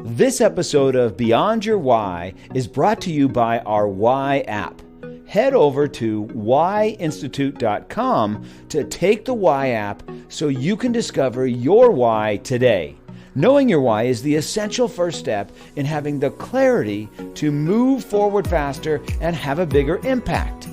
This episode of Beyond Your Why is brought to you by our Why app. Head over to whyinstitute.com to take the Why app so you can discover your why today. Knowing your why is the essential first step in having the clarity to move forward faster and have a bigger impact.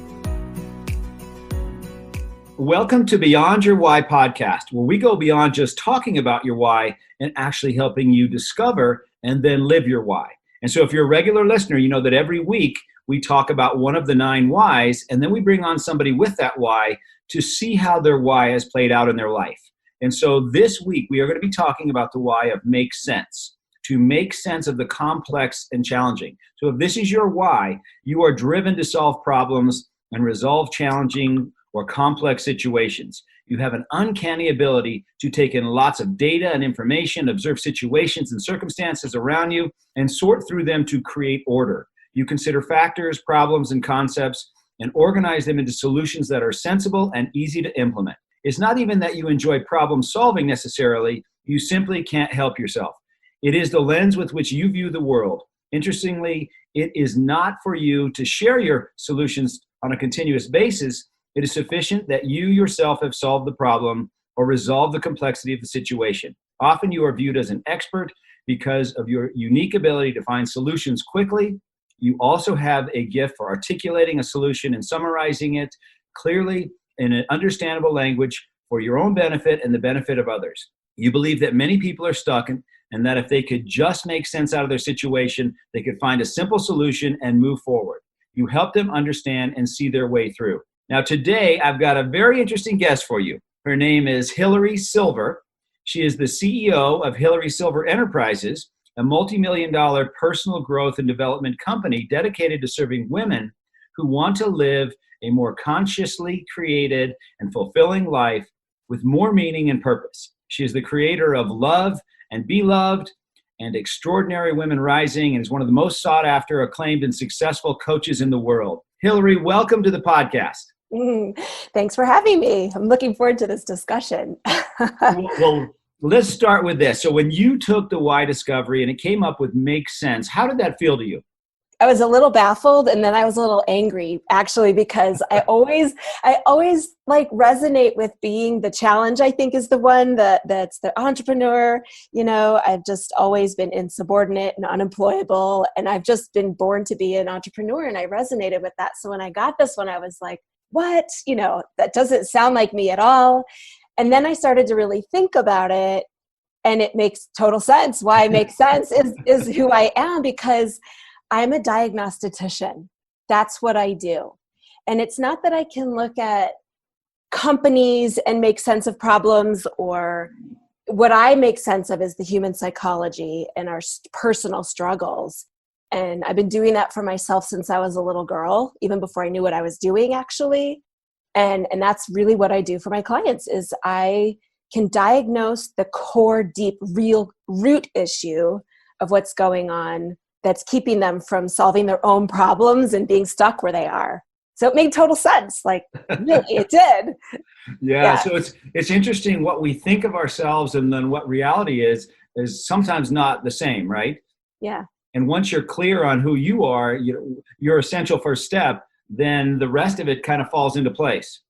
Welcome to Beyond Your Why podcast, where we go beyond just talking about your why and actually helping you discover and then live your why. And so if you're a regular listener, you know that every week we talk about one of the 9 whys, and then we bring on somebody with that why to see how their why has played out in their life. And so this week we are going to be talking about the why of make sense, to make sense of the complex and challenging. So if this is your why, you are driven to solve problems and resolve challenging or complex situations. You have an uncanny ability to take in lots of data and information, observe situations and circumstances around you, and sort through them to create order. You consider factors, problems, and concepts and organize them into solutions that are sensible and easy to implement. It's not even that you enjoy problem solving necessarily, you simply can't help yourself. It is the lens with which you view the world. Interestingly, it is not for you to share your solutions on a continuous basis. It is sufficient that you yourself have solved the problem or resolved the complexity of the situation. Often you are viewed as an expert because of your unique ability to find solutions quickly. You also have a gift for articulating a solution and summarizing it clearly in an understandable language for your own benefit and the benefit of others. You believe that many people are stuck and that if they could just make sense out of their situation, they could find a simple solution and move forward. You help them understand and see their way through. Now today, I've got a very interesting guest for you. Her name is Hilary Silver. She is the CEO of Hilary Silver Enterprises, a multi-million-dollar personal growth and development company dedicated to serving women who want to live a more consciously created and fulfilling life with more meaning and purpose. She is the creator of Love and Be Loved and Extraordinary Women Rising and is one of the most sought-after, acclaimed, and successful coaches in the world. Hilary, welcome to the podcast. Thanks for having me. I'm looking forward to this discussion. Well, let's start with this. So when you took the why discovery and it came up with make sense, how did that feel to you? I was a little baffled, and then I was a little angry, actually, because I always like resonate with being the challenge. I think is the one that's the entrepreneur. You know, I've just always been insubordinate and unemployable, and I've just been born to be an entrepreneur, and I resonated with that. So when I got this one, I was like, what? You know, that doesn't sound like me at all. And then I started to really think about it, and it makes total sense. Why it makes sense is who I am, because I'm a diagnostician. That's what I do. And it's not that I can look at companies and make sense of problems, or what I make sense of is the human psychology and our personal struggles. And I've been doing that for myself since I was a little girl, even before I knew what I was doing, actually. And that's really what I do for my clients is I can diagnose the core, deep, real root issue of what's going on that's keeping them from solving their own problems and being stuck where they are. So it made total sense. Like, really, it did. Yeah. So it's interesting what we think of ourselves and then what reality is sometimes not the same, right? Yeah. And once you're clear on who you are, your essential first step, then the rest of it kind of falls into place.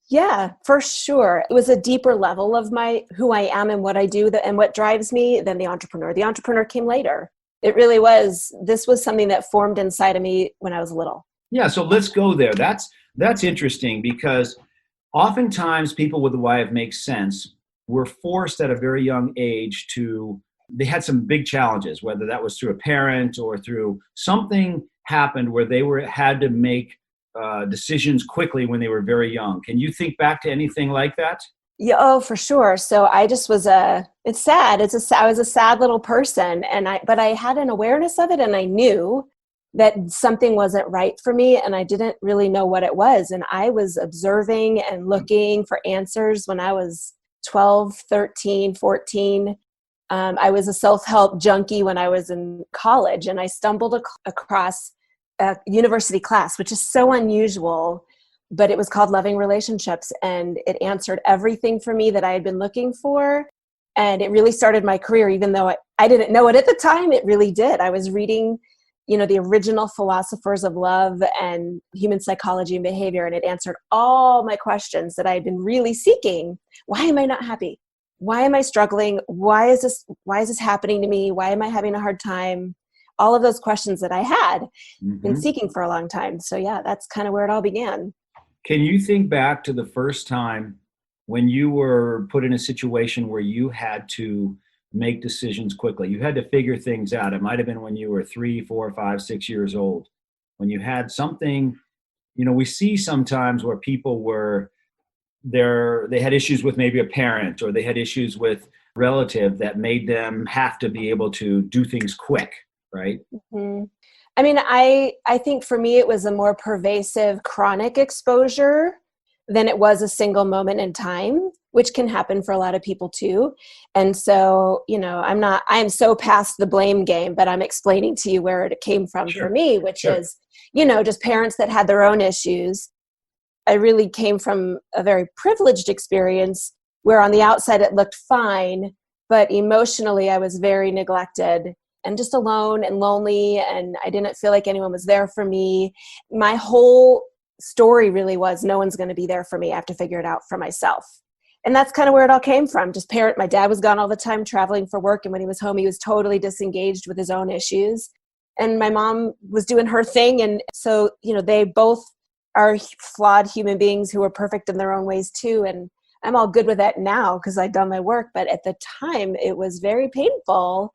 Yeah, for sure. It was a deeper level of who I am and what I do and what drives me than the entrepreneur. The entrepreneur came later. It really was. This was something that formed inside of me when I was little. Yeah, so let's go there. That's interesting because oftentimes people with the why of makes sense were forced at a very young age they had some big challenges, whether that was through a parent or through something happened where they had to make decisions quickly when they were very young. Can you think back to anything like that? Yeah, oh, for sure. So I just was it's sad. I was a sad little person, but I had an awareness of it, and I knew that something wasn't right for me, and I didn't really know what it was. And I was observing and looking for answers when I was 12, 13, 14. I was a self-help junkie when I was in college, and I stumbled across a university class, which is so unusual, but it was called Loving Relationships, and it answered everything for me that I had been looking for. And it really started my career, even though I didn't know it at the time. It really did. I was reading, the original philosophers of love and human psychology and behavior, and it answered all my questions that I had been really seeking. Why am I not happy? Why am I struggling? Why is this happening to me? Why am I having a hard time? All of those questions that I had been seeking for a long time. So yeah, that's kind of where it all began. Can you think back to the first time when you were put in a situation where you had to make decisions quickly? You had to figure things out. It might have been when you were 3, 4, 5, 6 years old, when you had something. We see sometimes where people they had issues with maybe a parent, or they had issues with a relative that made them have to be able to do things quick, right? Mm-hmm. I mean, I think for me, it was a more pervasive chronic exposure than it was a single moment in time, which can happen for a lot of people too. And so, I am so past the blame game, but I'm explaining to you where it came from for me, which is, just parents that had their own issues. I really came from a very privileged experience where on the outside it looked fine, but emotionally I was very neglected and just alone and lonely, and I didn't feel like anyone was there for me. My whole story really was, no one's going to be there for me. I have to figure it out for myself. And that's kind of where it all came from. My dad was gone all the time traveling for work, and when he was home, he was totally disengaged with his own issues. And my mom was doing her thing. And so, they both are flawed human beings who are perfect in their own ways too. And I'm all good with that now because I've done my work. But at the time, it was very painful,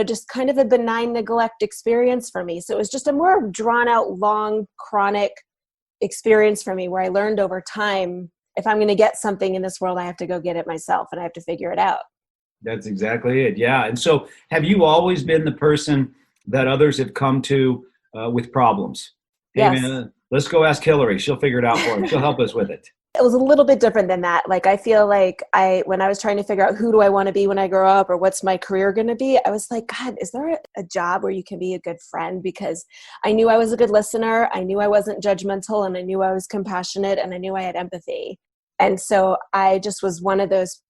just kind of a benign neglect experience for me. So it was just a more drawn out, long, chronic experience for me where I learned over time, if I'm going to get something in this world, I have to go get it myself and I have to figure it out. That's exactly it. Yeah. And so have you always been the person that others have come to with problems? Hey, yes. Man, let's go ask Hilary. She'll figure it out for us. She'll help us with it. It was a little bit different than that. Like, I feel like when I was trying to figure out who do I want to be when I grow up or what's my career going to be, I was like, God, is there a job where you can be a good friend? Because I knew I was a good listener. I knew I wasn't judgmental, and I knew I was compassionate, and I knew I had empathy. And so I just was one of those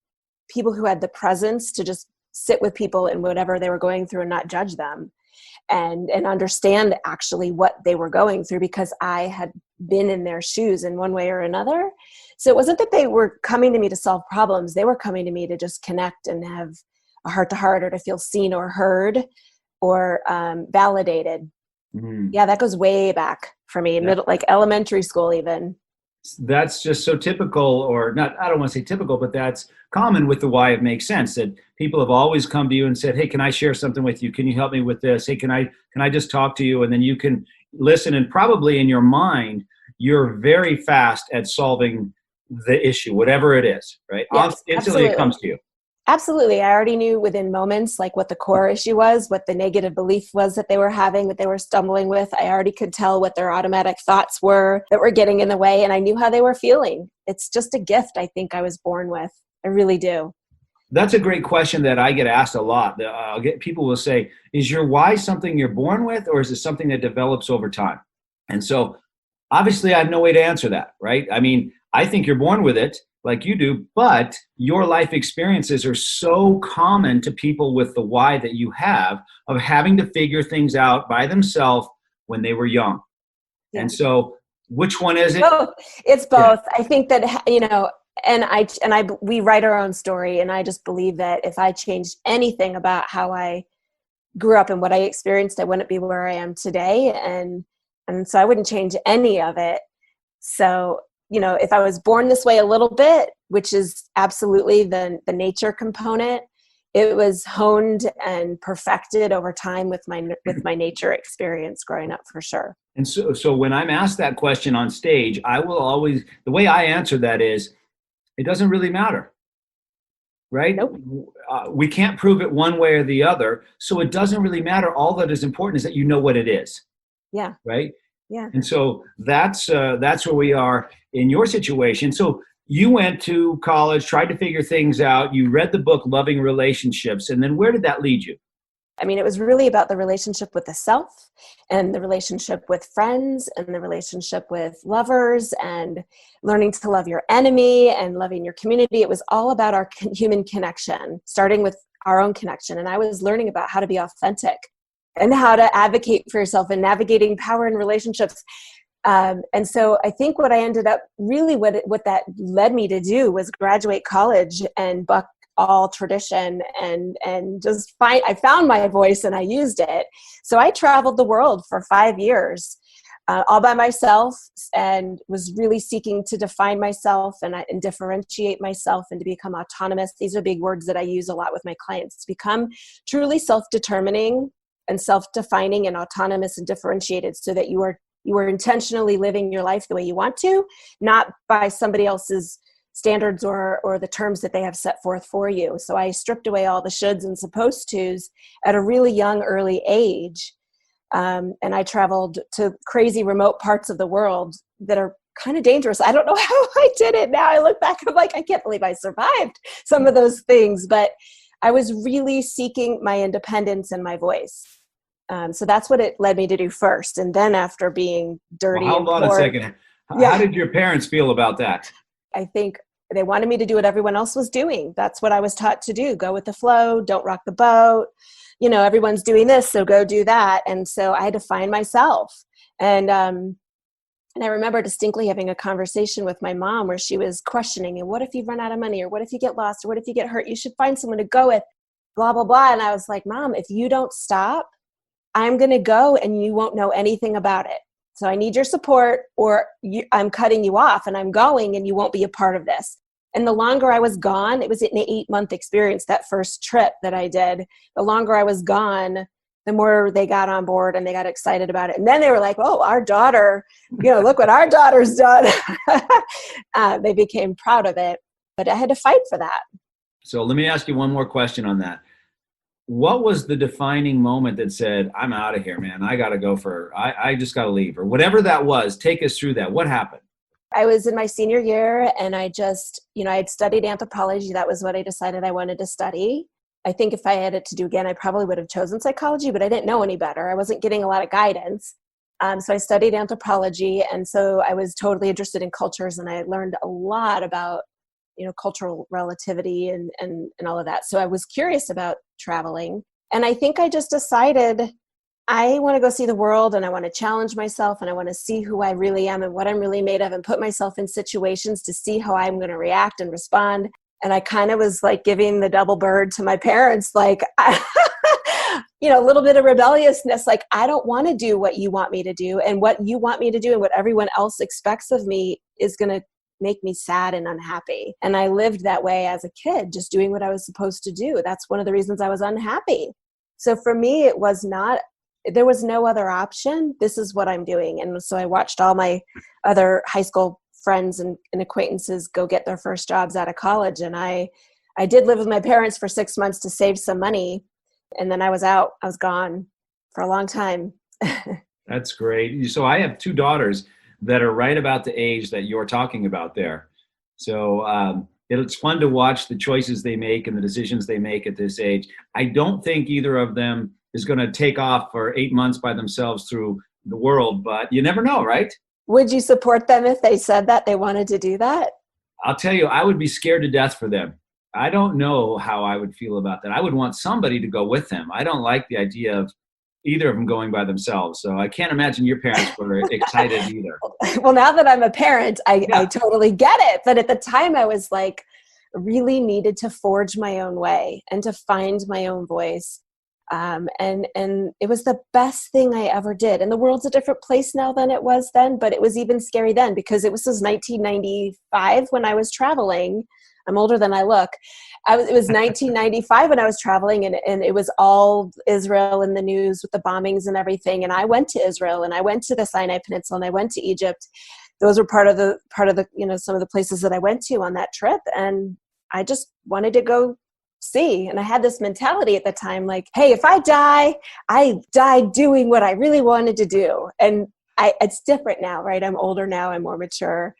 people who had the presence to just sit with people in whatever they were going through and not judge them. And understand actually what they were going through, because I had been in their shoes in one way or another. So it wasn't that they were coming to me to solve problems. They were coming to me to just connect and have a heart to heart, or to feel seen or heard or validated. Mm-hmm. Yeah, that goes way back for me, like elementary school even. That's just so typical, or not, I don't want to say typical, but that's common with the why it makes sense, that people have always come to you and said, hey, can I share something with you? Can you help me with this? Hey, can I just talk to you? And then you can listen, and probably in your mind, you're very fast at solving the issue, whatever it is, right? Yes, instantly it comes to you. Absolutely. I already knew within moments, like what the core issue was, what the negative belief was that they were having, that they were stumbling with. I already could tell what their automatic thoughts were that were getting in the way, and I knew how they were feeling. It's just a gift I think I was born with. I really do. That's a great question that I get asked a lot. People will say, is your why something you're born with, or is it something that develops over time? And so obviously I have no way to answer that, right? I mean, I think you're born with it, like you do, but your life experiences are so common to people with the why that you have, of having to figure things out by themselves when they were young. Yeah. And so which one is it? Both. It's both. Yeah. I think that, we write our own story, and I just believe that if I changed anything about how I grew up and what I experienced, I wouldn't be where I am today. And so I wouldn't change any of it. So, if I was born this way a little bit, which is absolutely the nature component, it was honed and perfected over time with my nature experience growing up, for sure. And so when I'm asked that question on stage, I will always, the way I answer that is, it doesn't really matter, right? Nope. We can't prove it one way or the other, so it doesn't really matter. All that is important is that you know what it is. Yeah. Right? Yeah. And so that's where we are in your situation. So you went to college, tried to figure things out. You read the book, Loving Relationships. And then where did that lead you? I mean, it was really about the relationship with the self, and the relationship with friends, and the relationship with lovers, and learning to love your enemy and loving your community. It was all about our human connection, starting with our own connection. And I was learning about how to be authentic and how to advocate for yourself and navigating power in relationships. And so I think what I ended up really, what that led me to do was graduate college and buck all tradition and just I found my voice and I used it. So I traveled the world for 5 years, all by myself, and was really seeking to define myself and differentiate myself and to become autonomous. These are big words that I use a lot with my clients, to become truly self-determining and self-defining and autonomous and differentiated, so that you are intentionally living your life the way you want to, not by somebody else's standards or the terms that they have set forth for you. So I stripped away all the shoulds and supposed tos at a really young, early age. And I traveled to crazy remote parts of the world that are kind of dangerous. I don't know how I did it. Now I look back, I'm like, I can't believe I survived some of those things, but I was really seeking my independence and my voice. So that's what it led me to do first. And then after being dirty, well, hold on a second. How did your parents feel about that? I think they wanted me to do what everyone else was doing. That's what I was taught to do. Go with the flow. Don't rock the boat. You know, everyone's doing this, so go do that. And so I had to find myself. And I remember distinctly having a conversation with my mom where she was questioning, and what if you run out of money, or what if you get lost, or what if you get hurt? You should find someone to go with, blah, blah, blah. And I was like, Mom, if you don't stop, I'm going to go and you won't know anything about it. So I need your support, or I'm cutting you off and I'm going and you won't be a part of this. And the longer I was gone, it was an 8-month experience, that first trip that I did. The longer I was gone, the more they got on board and they got excited about it. And then they were like, oh, our daughter, look what our daughter's done. They became proud of it, but I had to fight for that. So let me ask you one more question on that. What was the defining moment that said, I'm out of here, man. I got to go I just got to leave, or whatever that was? Take us through that. What happened? I was in my senior year and I just, I had studied anthropology. That was what I decided I wanted to study. I think if I had it to do again, I probably would have chosen psychology, but I didn't know any better. I wasn't getting a lot of guidance. So I studied anthropology. And so I was totally interested in cultures, and I learned a lot about cultural relativity and all of that. So I was curious about traveling. And I think I just decided I want to go see the world, and I want to challenge myself, and I want to see who I really am and what I'm really made of, and put myself in situations to see how I'm going to react and respond. And I kind of was like giving the double bird to my parents, like, a little bit of rebelliousness. Like, I don't want to do what you want me to do, and what you want me to do and what everyone else expects of me is going to make me sad and unhappy. And I lived that way as a kid, just doing what I was supposed to do. That's one of the reasons I was unhappy. So for me, there was no other option. This is what I'm doing. And so I watched all my other high school friends and acquaintances go get their first jobs out of college. And I did live with my parents for 6 months to save some money. And then I was out. I was gone for a long time. That's great. So I have 2 daughters that are right about the age that you're talking about there. So it's fun to watch the choices they make and the decisions they make at this age. I don't think either of them is going to take off for 8 months by themselves through the world, but you never know, right? Would you support them if they said that they wanted to do that? I'll tell you, I would be scared to death for them. I don't know how I would feel about that. I would want somebody to go with them. I don't like the idea of either of them going by themselves. So I can't imagine your parents were excited either. Well, now that I'm a parent, I totally get it. But at the time I was like, really needed to forge my own way and to find my own voice. And it was the best thing I ever did. And the world's a different place now than it was then, but it was even scary then because it was 1995 when I was traveling. I'm older than I look. It was 1995 when I was traveling, and it was all Israel in the news with the bombings and everything. And I went to Israel, and I went to the Sinai Peninsula, and I went to Egypt. Those were part of the some of the places that I went to on that trip. And I just wanted to go see. And I had this mentality at the time, like, hey, if I die doing what I really wanted to do. And it's different now, right? I'm older now. I'm more mature.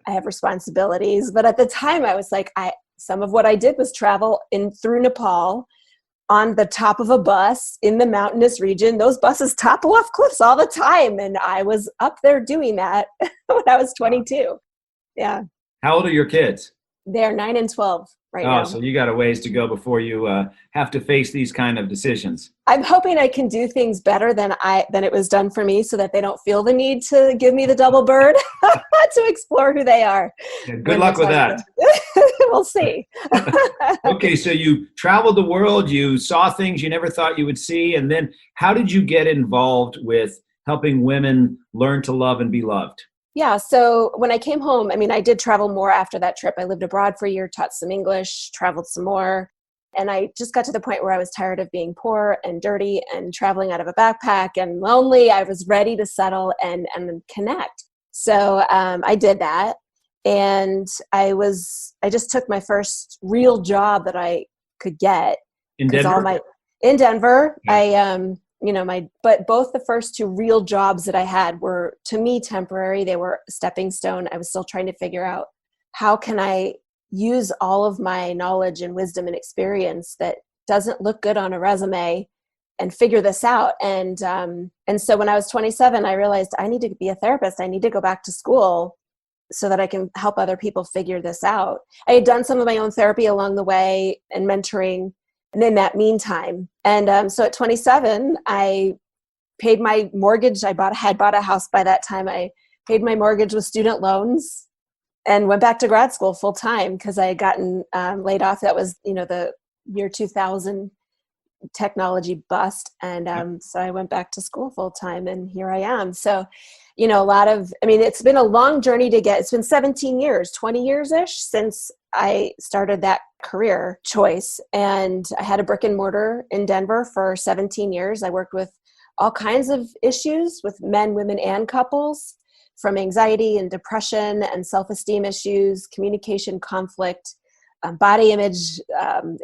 I have responsibilities. But at the time I was like, some of what I did was travel through Nepal on the top of a bus in the mountainous region. Those buses topple off cliffs all the time. And I was up there doing that when I was 22. Yeah. How old are your kids? They're 9 and 12. right Oh, now. so you got a ways to go before you have to face these kind of decisions. I'm hoping I can do things better than it was done for me, so that they don't feel the need to give me the double bird to explore who they are. Yeah, good luck with that. We'll see. Okay, so you traveled the world, you saw things you never thought you would see, and then how did you get involved with helping women learn to love and be loved? Yeah. So when I came home, I mean, I did travel more after that trip. I lived abroad for a year, taught some English, traveled some more. And I just got to the point where I was tired of being poor and dirty and traveling out of a backpack and lonely. I was ready to settle and connect. So I did that. And I just took my first real job that I could get. In Denver? In Denver. Yeah. But both the first two real jobs that I had were, to me, temporary. They were a stepping stone. I was still trying to figure out, how can I use all of my knowledge and wisdom and experience that doesn't look good on a resume and figure this out. And so when I was 27, I realized I need to be a therapist. I need to go back to school so that I can help other people figure this out. I had done some of my own therapy along the way and mentoring. And in that meantime, so at 27, I paid my mortgage. I had bought a house by that time. I paid my mortgage with student loans and went back to grad school full time because I had gotten laid off. That was, the year 2000 technology bust. And so I went back to school full time, and here I am. So, it's been a long journey it's been 17 years, 20 years-ish since I started that career choice. And I had a brick and mortar in Denver for 17 years. I worked with all kinds of issues with men, women, and couples, from anxiety and depression and self-esteem issues, communication conflict, body image,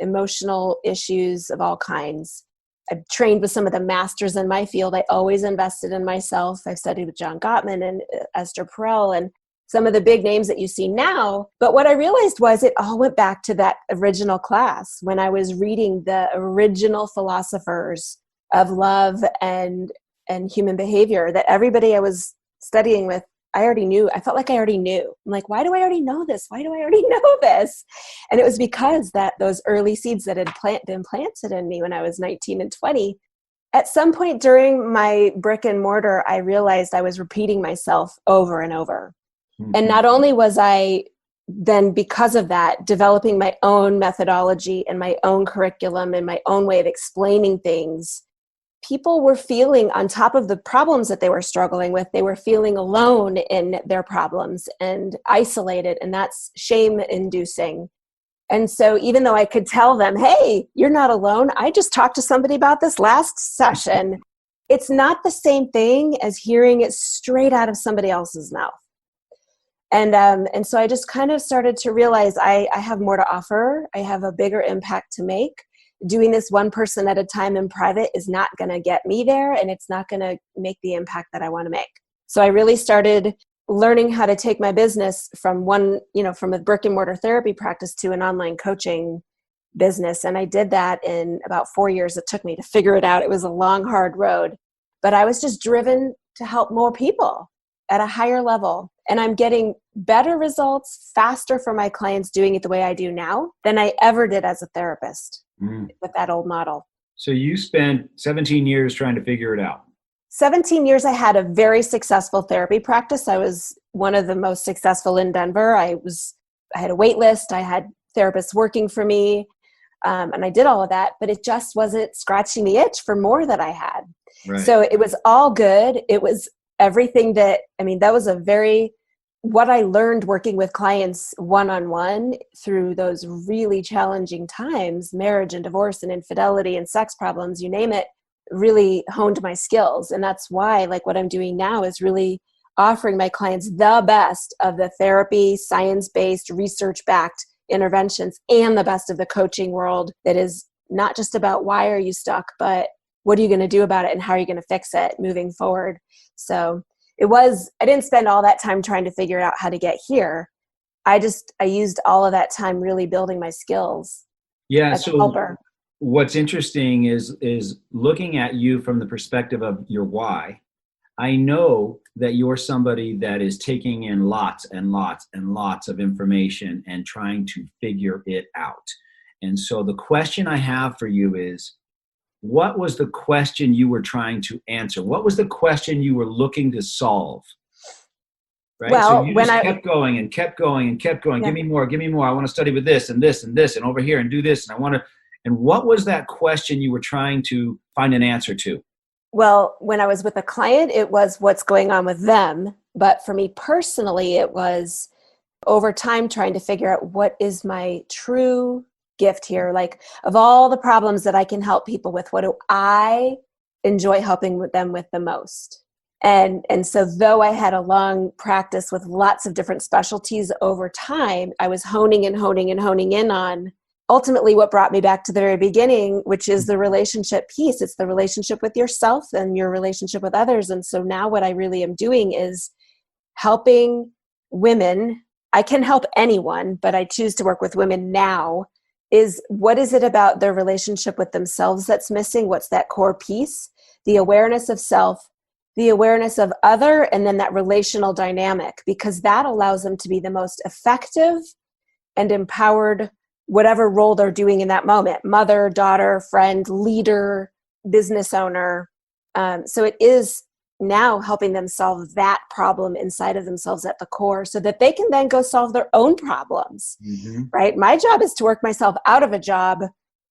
emotional issues of all kinds. I've trained with some of the masters in my field. I always invested in myself. I've studied with John Gottman and Esther Perel and some of the big names that you see now. But what I realized was it all went back to that original class when I was reading the original philosophers of love and human behavior, that everybody I was studying with, I already knew. I felt like I already knew. I'm like, why do I already know this? Why do I already know this? And it was because those early seeds that had been planted in me when I was 19 and 20, at some point during my brick and mortar, I realized I was repeating myself over and over. Mm-hmm. And not only was I then, because of that, developing my own methodology and my own curriculum and my own way of explaining things, people were feeling, on top of the problems that they were struggling with, they were feeling alone in their problems and isolated, and that's shame-inducing. And so even though I could tell them, hey, you're not alone, I just talked to somebody about this last session, it's not the same thing as hearing it straight out of somebody else's mouth. And so I just kind of started to realize I have more to offer. I have a bigger impact to make. Doing this one person at a time in private is not going to get me there, and it's not going to make the impact that I want to make. So I really started learning how to take my business from from a brick and mortar therapy practice to an online coaching business. And I did that in about 4 years. It took me to figure it out. It was a long, hard road, but I was just driven to help more people at a higher level. And I'm getting better results faster for my clients doing it the way I do now than I ever did as a therapist. With that old model. So you spent 17 years trying to figure it out. 17 years, I had a very successful therapy practice. I was one of the most successful in Denver. I had a wait list. I had therapists working for me. And I did all of that, but it just wasn't scratching the itch for more that I had. Right. So it was all good. It was everything that was what I learned working with clients one-on-one through those really challenging times, marriage and divorce and infidelity and sex problems, you name it, really honed my skills. And that's why, what I'm doing now is really offering my clients the best of the therapy, science-based, research-backed interventions, and the best of the coaching world that is not just about why are you stuck, but what are you going to do about it and how are you going to fix it moving forward. So I didn't spend all that time trying to figure out how to get here. I used all of that time really building my skills. Yeah. So what's interesting is looking at you from the perspective of your why. I know that you're somebody that is taking in lots and lots and lots of information and trying to figure it out. And so the question I have for you is, what was the question you were trying to answer? What was the question you were looking to solve? Right. So Well, you when just I, kept going and kept going and kept going. yeah. Give me more, give me more. I want to study with this and this and this and over here and do this. And I want to, and what was that question you were trying to find an answer to? Well, when I was with a client, it was what's going on with them. But for me personally, it was over time trying to figure out what is my true gift here. Like, of all the problems that I can help people with, what do I enjoy helping with them with the most? And so though I had a long practice with lots of different specialties over time, I was honing in on ultimately what brought me back to the very beginning, which is the relationship piece. It's the relationship with yourself and your relationship with others. And so now what I really am doing is helping women. I can help anyone, but I choose to work with women now. Is what is it about their relationship with themselves that's missing? What's that core piece? The awareness of self, the awareness of other, and then that relational dynamic, because that allows them to be the most effective and empowered, whatever role they're doing in that moment: mother, daughter, friend, leader, business owner. So it is now helping them solve that problem inside of themselves at the core, so that they can then go solve their own problems. Mm-hmm. Right? My job is to work myself out of a job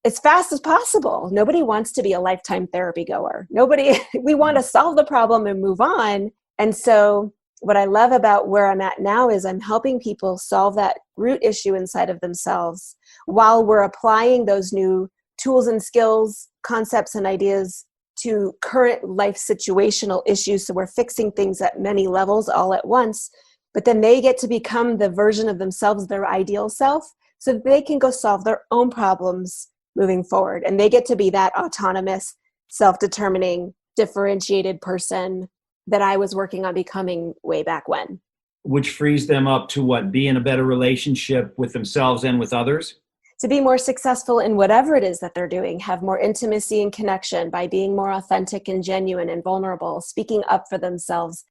as fast as possible. Nobody wants to be a lifetime therapy goer. We want to solve the problem and move on. And so what I love about where I'm at now is I'm helping people solve that root issue inside of themselves while we're applying those new tools and skills, concepts and ideas to current life situational issues. So we're fixing things at many levels all at once, but then they get to become the version of themselves, their ideal self, so that they can go solve their own problems moving forward. And they get to be that autonomous, self-determining, differentiated person that I was working on becoming way back when. Which frees them up to what? Be in a better relationship with themselves and with others? To be more successful in whatever it is that they're doing, have more intimacy and connection by being more authentic and genuine and vulnerable, speaking up for themselves,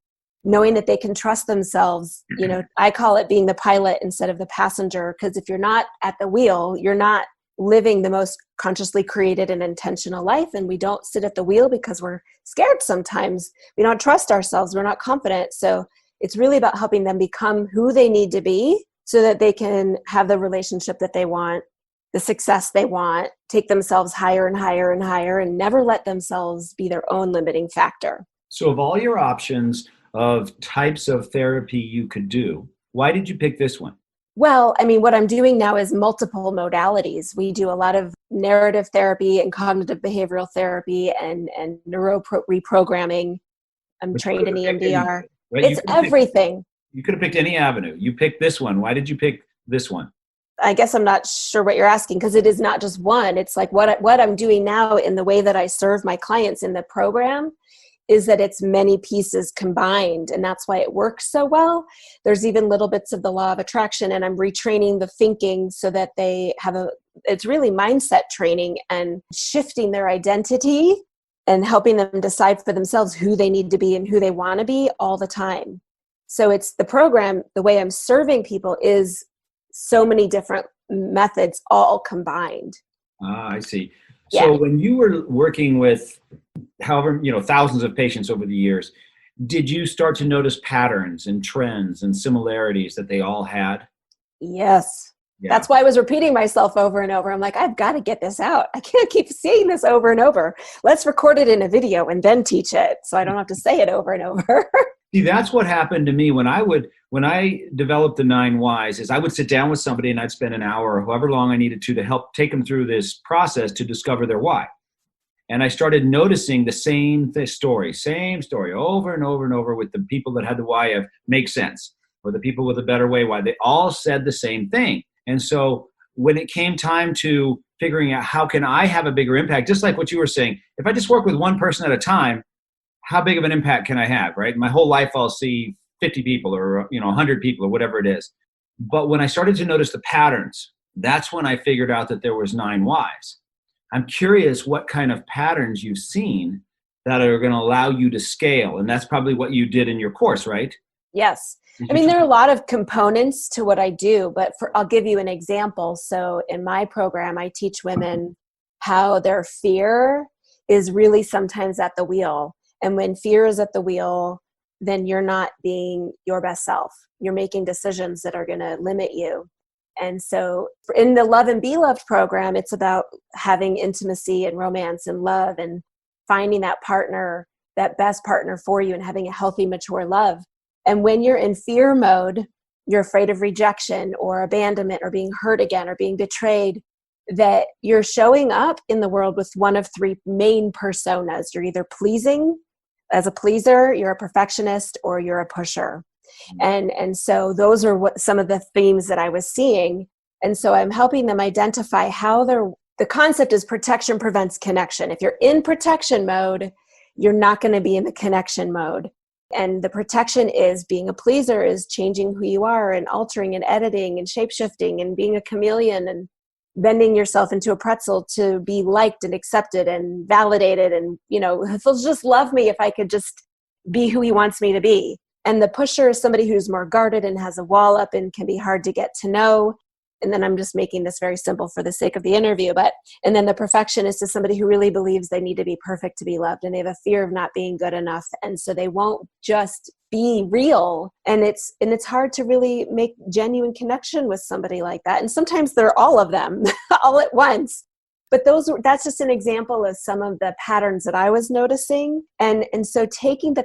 knowing that they can trust themselves. You know, I call it being the pilot instead of the passenger, because if you're not at the wheel, you're not living the most consciously created and intentional life. And we don't sit at the wheel because we're scared sometimes. We don't trust ourselves. We're not confident. So it's really about helping them become who they need to be so that they can have the relationship that they want, the success they want, take themselves higher and higher and higher, and never let themselves be their own limiting factor. So of all your options of types of therapy you could do, why did you pick this one? Well, I mean, what I'm doing now is multiple modalities. We do a lot of narrative therapy and cognitive behavioral therapy and neuro reprogramming. I'm trained in EMDR. Right? It's everything. You could have picked any avenue. You picked this one. Why did you pick this one? I guess I'm not sure what you're asking, because it is not just one. It's like what I'm doing now in the way that I serve my clients in the program is that it's many pieces combined, and that's why it works so well. There's even little bits of the law of attraction, and I'm retraining the thinking so that they have it's really mindset training and shifting their identity and helping them decide for themselves who they need to be and who they want to be all the time. So it's the program, the way I'm serving people is so many different methods all combined. Ah, I see. Yeah. So when you were working with thousands of patients over the years, did you start to notice patterns and trends and similarities that they all had? Yes. Yeah. That's why I was repeating myself over and over. I'm like, I've got to get this out. I can't keep saying this over and over. Let's record it in a video and then teach it so I don't have to say it over and over. See, that's what happened to me when I developed the 9 whys. Is I would sit down with somebody and I'd spend an hour or however long I needed to help take them through this process to discover their why. And I started noticing the same story over and over and over with the people that had the why of make sense, or the people with a better way why. They all said the same thing. And so when it came time to figuring out how can I have a bigger impact, just like what you were saying, if I just work with one person at a time, how big of an impact can I have, right? My whole life I'll see 50 people or 100 people or whatever it is. But when I started to notice the patterns, that's when I figured out that there was 9 whys. I'm curious what kind of patterns you've seen that are going to allow you to scale. And that's probably what you did in your course, right? Yes. I mean, there are a lot of components to what I do, but I'll give you an example. So in my program, I teach women how their fear is really sometimes at the wheel. And when fear is at the wheel, then you're not being your best self. You're making decisions that are going to limit you. And so in the Love and Be Loved program, it's about having intimacy and romance and love and finding that partner, that best partner for you, and having a healthy, mature love. And when you're in fear mode, you're afraid of rejection or abandonment or being hurt again or being betrayed, that you're showing up in the world with one of three main personas. You're either pleasing, as a pleaser, you're a perfectionist, or you're a pusher. And so those are what some of the themes that I was seeing. And so I'm helping them identify how the concept is protection prevents connection. If you're in protection mode, you're not going to be in the connection mode. And the protection is being a pleaser, is changing who you are and altering and editing and shape-shifting and being a chameleon and bending yourself into a pretzel to be liked and accepted and validated. And, he'll just love me if I could just be who he wants me to be. And the pusher is somebody who's more guarded and has a wall up and can be hard to get to know. And then I'm just making this very simple for the sake of the interview. And then the perfectionist is somebody who really believes they need to be perfect to be loved. And they have a fear of not being good enough. And so they won't just be real. And it's hard to really make genuine connection with somebody like that. And sometimes they're all of them all at once. But that's just an example of some of the patterns that I was noticing. And so taking to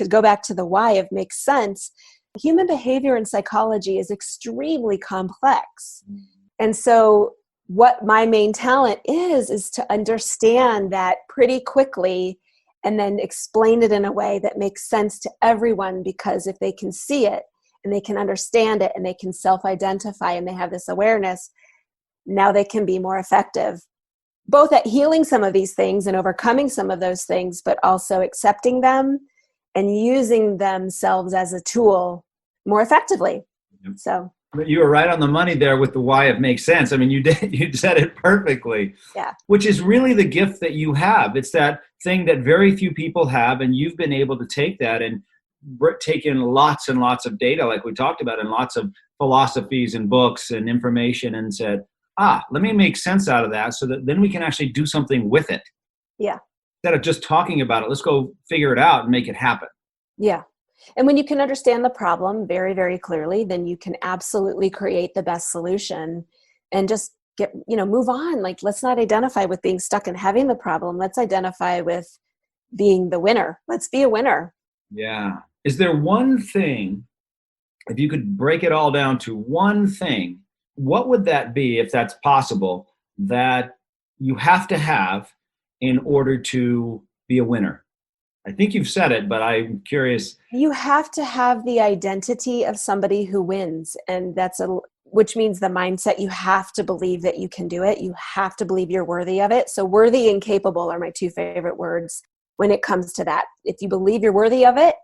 go back to the why of makes sense, human behavior and psychology is extremely complex. And so what my main talent is to understand that pretty quickly and then explain it in a way that makes sense to everyone, because if they can see it and they can understand it and they can self-identify and they have this awareness, now they can be more effective, both at healing some of these things and overcoming some of those things, but also accepting them and using themselves as a tool more effectively. Yep. So you were right on the money there with the why it makes sense. I mean, you said it perfectly. Yeah. Which is really the gift that you have. It's that thing that very few people have, and you've been able to take that and take in lots and lots of data, like we talked about, and lots of philosophies and books and information, and said, let me make sense out of that so that then we can actually do something with it. Yeah. Instead of just talking about it, let's go figure it out and make it happen. Yeah. And when you can understand the problem very, very clearly, then you can absolutely create the best solution and just move on. Like, let's not identify with being stuck and having the problem. Let's identify with being the winner. Let's be a winner. Yeah. Is there one thing, if you could break it all down to one thing, what would that be, if that's possible, that you have to have in order to be a winner? I think you've said it, but I'm curious. You have to have the identity of somebody who wins. And which means the mindset. You have to believe that you can do it. You have to believe you're worthy of it. So worthy and capable are my two favorite words when it comes to that. If you believe you're worthy of it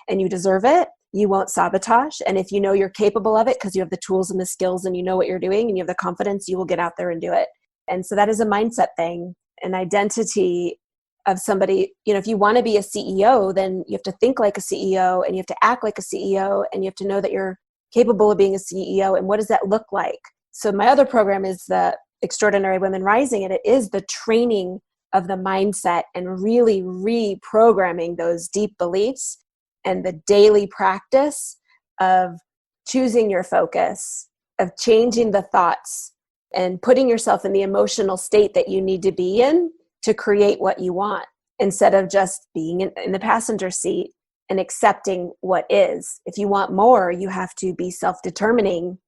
and you deserve it, you won't sabotage. And if you know you're capable of it because you have the tools and the skills and you know what you're doing and you have the confidence, you will get out there and do it. And so that is a mindset thing, an identity of somebody. If you want to be a CEO, then you have to think like a CEO and you have to act like a CEO and you have to know that you're capable of being a CEO. And what does that look like? So my other program is the Extraordinary Women Rising, and it is the training of the mindset and really reprogramming those deep beliefs and the daily practice of choosing your focus, of changing the thoughts and putting yourself in the emotional state that you need to be in to create what you want, instead of just being in the passenger seat and accepting what is. If you want more, you have to be self-determining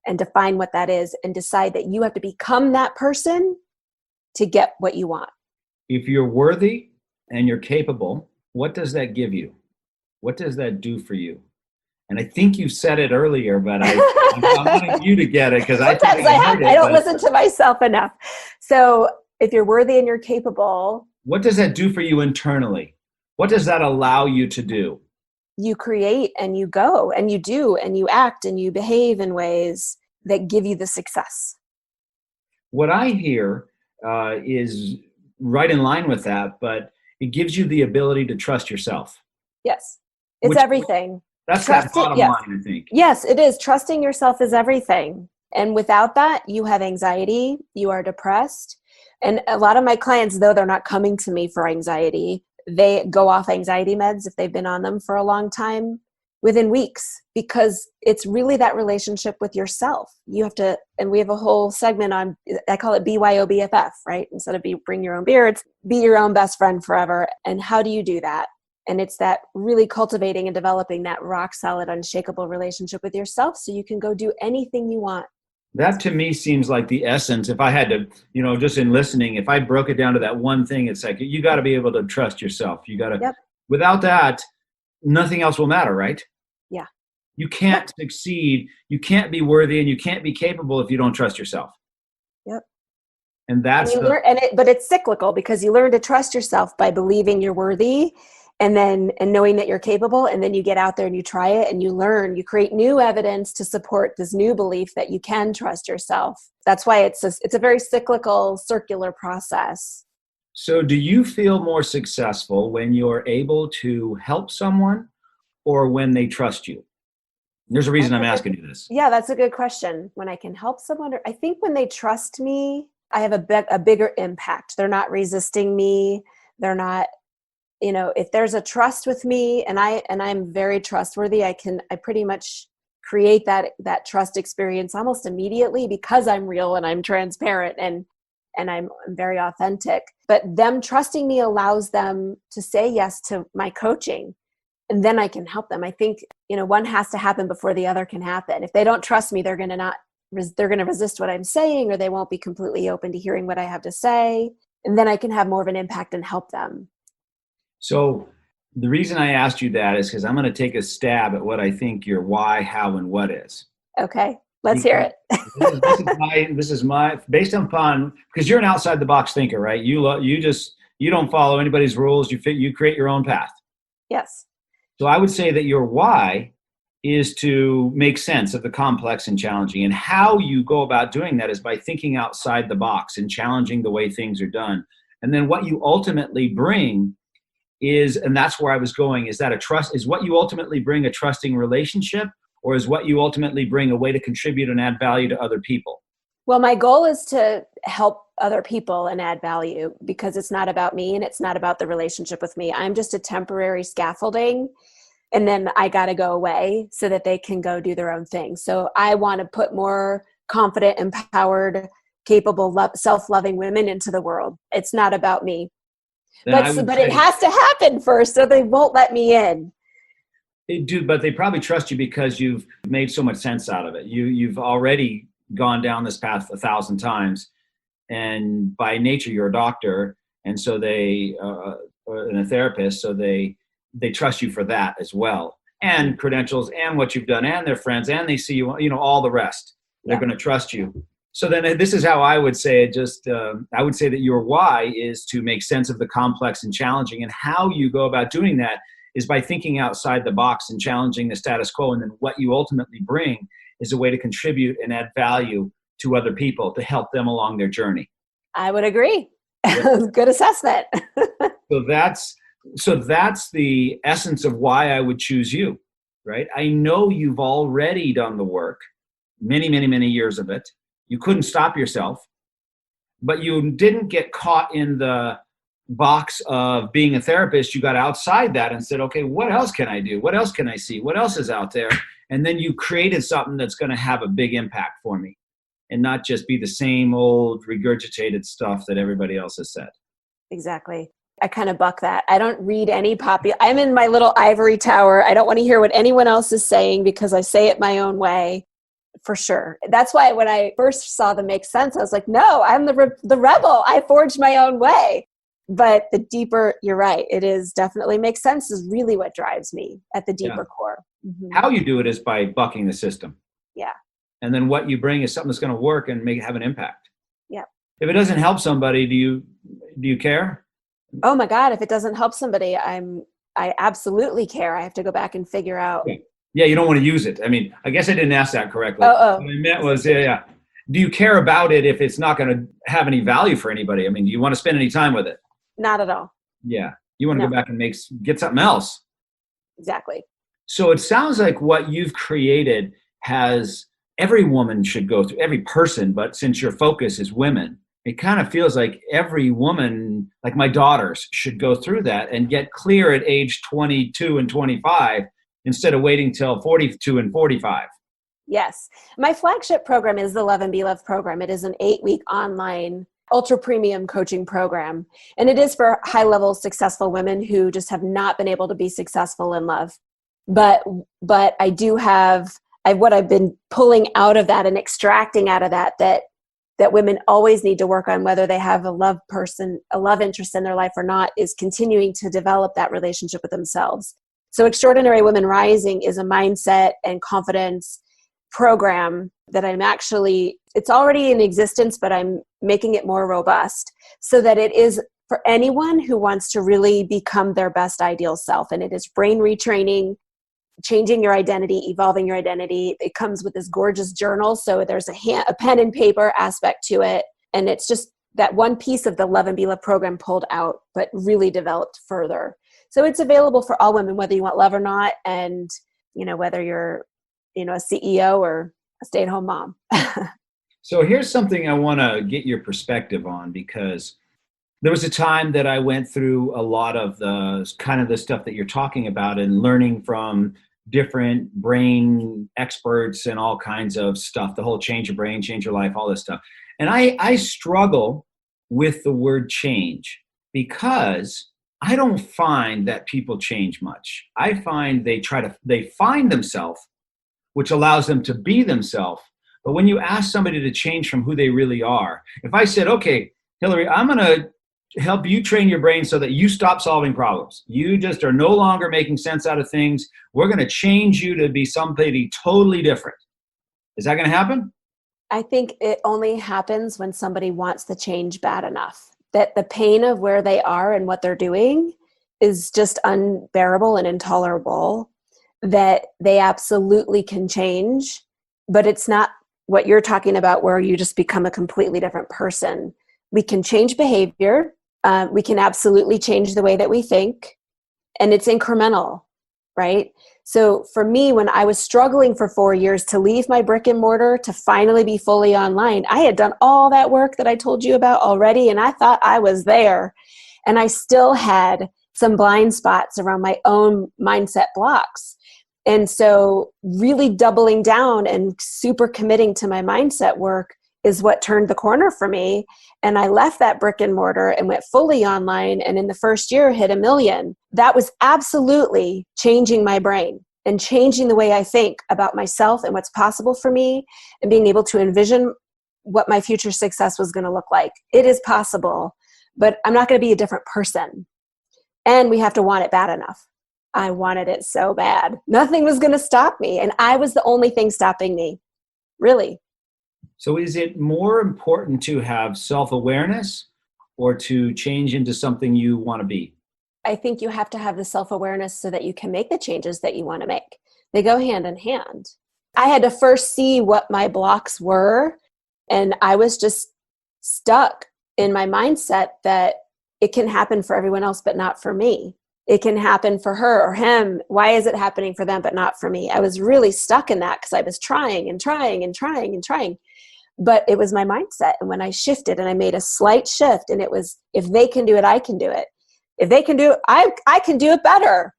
and define what that is and decide that you have to become that person to get what you want. If you're worthy and you're capable, what does that give you? What does that do for you? And I think you said it earlier, but I wanted you to get it because I don't listen to myself enough. So if you're worthy and you're capable, what does that do for you internally? What does that allow you to do? You create and you go and you do and you act and you behave in ways that give you the success. What I hear is right in line with that, but it gives you the ability to trust yourself. Yes. It's everything. That's that bottom yes. line, I think. Yes, it is. Trusting yourself is everything. And without that, you have anxiety, you are depressed. And a lot of my clients, though they're not coming to me for anxiety, they go off anxiety meds if they've been on them for a long time within weeks, because it's really that relationship with yourself. You have to, and we have a whole segment on, I call it BYOBFF, right? Instead of bring your own beer, it's be your own best friend forever. And how do you do that? And it's that really cultivating and developing that rock solid, unshakable relationship with yourself so you can go do anything you want. That to me seems like the essence. If I had to, just in listening, if I broke it down to that one thing, it's like, you got to be able to trust yourself. You got to, without that, nothing else will matter, right? Yeah. You can't succeed. You can't be worthy, and you can't be capable if you don't trust yourself. Yep. And that's but it's cyclical, because you learn to trust yourself by believing you're worthy, and knowing that you're capable, and then you get out there and you try it and you learn, you create new evidence to support this new belief that you can trust yourself. That's why it's a very cyclical, circular process. So do you feel more successful when you're able to help someone or when they trust you? There's a reason I'm asking you this. Yeah, that's a good question. When I can help someone, I think when they trust me, I have a bigger impact. They're not resisting me. They're not, if there's a trust with me and I'm very trustworthy, I pretty much create that trust experience almost immediately, because I'm real and I'm transparent and I'm very authentic. But them trusting me allows them to say yes to my coaching, and then I can help them. I think, one has to happen before the other can happen. If they don't trust me, they're going to resist what I'm saying, or they won't be completely open to hearing what I have to say. And then I can have more of an impact and help them. So the reason I asked you that is because I'm going to take a stab at what I think your why, how, and what is. Okay, let's hear it. This is my based upon, because you're an outside the box thinker, right? You don't follow anybody's rules. You create your own path. Yes. So I would say that your why is to make sense of the complex and challenging, and how you go about doing that is by thinking outside the box and challenging the way things are done. And then what you ultimately bring is, and that's where I was going, is what you ultimately bring a trusting relationship, or is what you ultimately bring a way to contribute and add value to other people? Well, my goal is to help other people and add value, because it's not about me and it's not about the relationship with me. I'm just a temporary scaffolding, and then I got to go away so that they can go do their own thing. So I want to put more confident, empowered, capable, self-loving women into the world. It's not about me. But it has to happen first, or they won't let me in. But they probably trust you because you've made so much sense out of it. You've already gone down this path 1,000 times, and by nature you're a doctor, and so and a therapist, so they trust you for that as well, and credentials, and what you've done, and their friends, and they see you, all the rest. They're going to trust you. So then this is how I would say it. I would say that your why is to make sense of the complex and challenging, and how you go about doing that is by thinking outside the box and challenging the status quo. And then what you ultimately bring is a way to contribute and add value to other people, to help them along their journey. I would agree. Yeah. Good assessment. So that's the essence of why I would choose you, right? I know you've already done the work, many, many, many years of it. You couldn't stop yourself, but you didn't get caught in the box of being a therapist. You got outside that and said, okay, what else can I do? What else can I see? What else is out there? And then you created something that's going to have a big impact for me, and not just be the same old regurgitated stuff that everybody else has said. Exactly. I kind of buck that. I don't read any I'm in my little ivory tower. I don't want to hear what anyone else is saying, because I say it my own way. For sure. That's why when I first saw the Make Sense, I was like, no, I'm the rebel. I forged my own way. But the deeper, you're right, it is definitely makes sense is really what drives me at the deeper core. Mm-hmm. How you do it is by bucking the system. Yeah. And then what you bring is something that's going to work and have an impact. Yeah. If it doesn't help somebody, do you care? Oh my God, if it doesn't help somebody, I absolutely care. I have to go back and figure out. Yeah, you don't want to use it. I mean, I guess I didn't ask that correctly. Oh. What I meant was, yeah. Do you care about it if it's not going to have any value for anybody? I mean, do you want to spend any time with it? Not at all. Yeah. You want to No, go back and get something else. exactly. So it sounds like what you've created has every woman should go through, every person, but since your focus is women, it kind of feels like every woman, like my daughters, should go through that and get clear at age 22 and 25 instead of waiting till 42 and 45. Yes. My flagship program is the Love and Be Loved program. It is an 8-week online ultra premium coaching program. And it is for high level successful women who just have not been able to be successful in love. But I do have what I've been pulling out of that and extracting out of that women always need to work on, whether they have a love interest in their life or not, is continuing to develop that relationship with themselves. So Extraordinary Women Rising is a mindset and confidence program that it's already in existence, but I'm making it more robust so that it is for anyone who wants to really become their best ideal self. And it is brain retraining, changing your identity, evolving your identity. It comes with this gorgeous journal. So there's a pen and paper aspect to it. And it's just that one piece of the Love and Be Loved program pulled out, but really developed further. So it's available for all women, whether you want love or not. And, whether you're, a CEO or a stay-at-home mom. So here's something I want to get your perspective on, because there was a time that I went through a lot of the kind of the stuff that you're talking about and learning from different brain experts and all kinds of stuff, the whole change your brain, change your life, all this stuff. And I struggle with the word change because I don't find that people change much. I find they find themselves, which allows them to be themselves. But when you ask somebody to change from who they really are, if I said, okay, Hilary, I'm going to help you train your brain so that you stop solving problems. You just are no longer making sense out of things. We're going to change you to be somebody totally different. Is that going to happen? I think it only happens when somebody wants the change bad enough, that the pain of where they are and what they're doing is just unbearable and intolerable, that they absolutely can change, but it's not what you're talking about where you just become a completely different person. We can change behavior. We can absolutely change the way that we think, and it's incremental, right? So for me, when I was struggling for 4 years to leave my brick and mortar to finally be fully online, I had done all that work that I told you about already, and I thought I was there. And I still had some blind spots around my own mindset blocks. And so really doubling down and super committing to my mindset work is what turned the corner for me. And I left that brick and mortar and went fully online. And in the first year, hit 1 million. That was absolutely changing my brain and changing the way I think about myself and what's possible for me, and being able to envision what my future success was going to look like. It is possible, but I'm not going to be a different person. And we have to want it bad enough. I wanted it so bad. Nothing was going to stop me. And I was the only thing stopping me, really. So is it more important to have self-awareness or to change into something you want to be? I think you have to have the self-awareness so that you can make the changes that you want to make. They go hand in hand. I had to first see what my blocks were, and I was just stuck in my mindset that it can happen for everyone else, but not for me. It can happen for her or him. Why is it happening for them, but not for me? I was really stuck in that because I was trying and trying and trying and trying. But it was my mindset. And when I shifted and I made a slight shift, and it was, if they can do it, I can do it. If they can do it, I can do it better.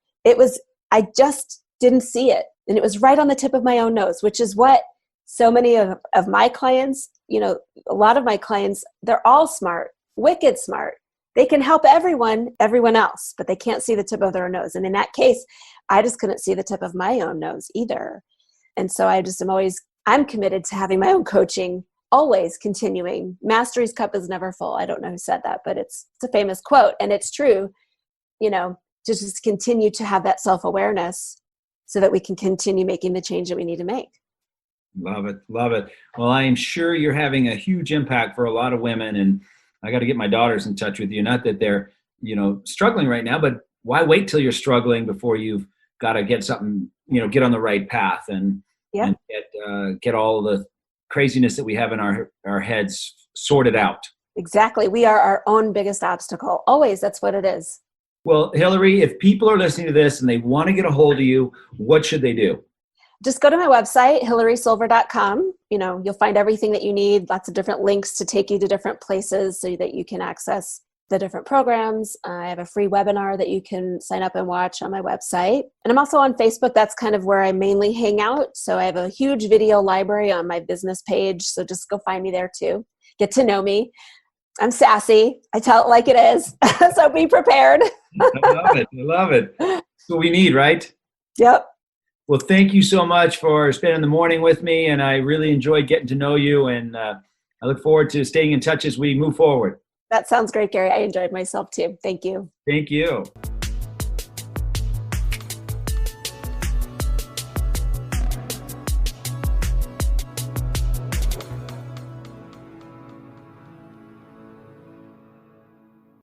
I just didn't see it. And it was right on the tip of my own nose, which is what so many of my clients, a lot of my clients, they're all smart, wicked smart. They can help everyone else, but they can't see the tip of their nose. And in that case, I just couldn't see the tip of my own nose either. And so I'm committed to having my own coaching, always continuing. Mastery's cup is never full. I don't know who said that, but it's a famous quote, and it's true, to just continue to have that self-awareness so that we can continue making the change that we need to make. Love it. Love it. Well, I am sure you're having a huge impact for a lot of women, and I got to get my daughters in touch with you. Not that they're, struggling right now, but why wait till you're struggling before you've got to get something, get on the right path and get all the craziness that we have in our heads sorted out. Exactly. We are our own biggest obstacle. Always. That's what it is. Well, Hilary, if people are listening to this and they want to get a hold of you, what should they do? Just go to my website, hilarysilver.com. You'll find everything that you need, lots of different links to take you to different places so that you can access the different programs. I have a free webinar that you can sign up and watch on my website. And I'm also on Facebook. That's kind of where I mainly hang out. So I have a huge video library on my business page. So just go find me there too. Get to know me. I'm sassy. I tell it like it is. So be prepared. I love it. That's what we need, right? Yep. Well, thank you so much for spending the morning with me. And I really enjoyed getting to know you. And I look forward to staying in touch as we move forward. That sounds great, Gary. I enjoyed myself too. Thank you. Thank you.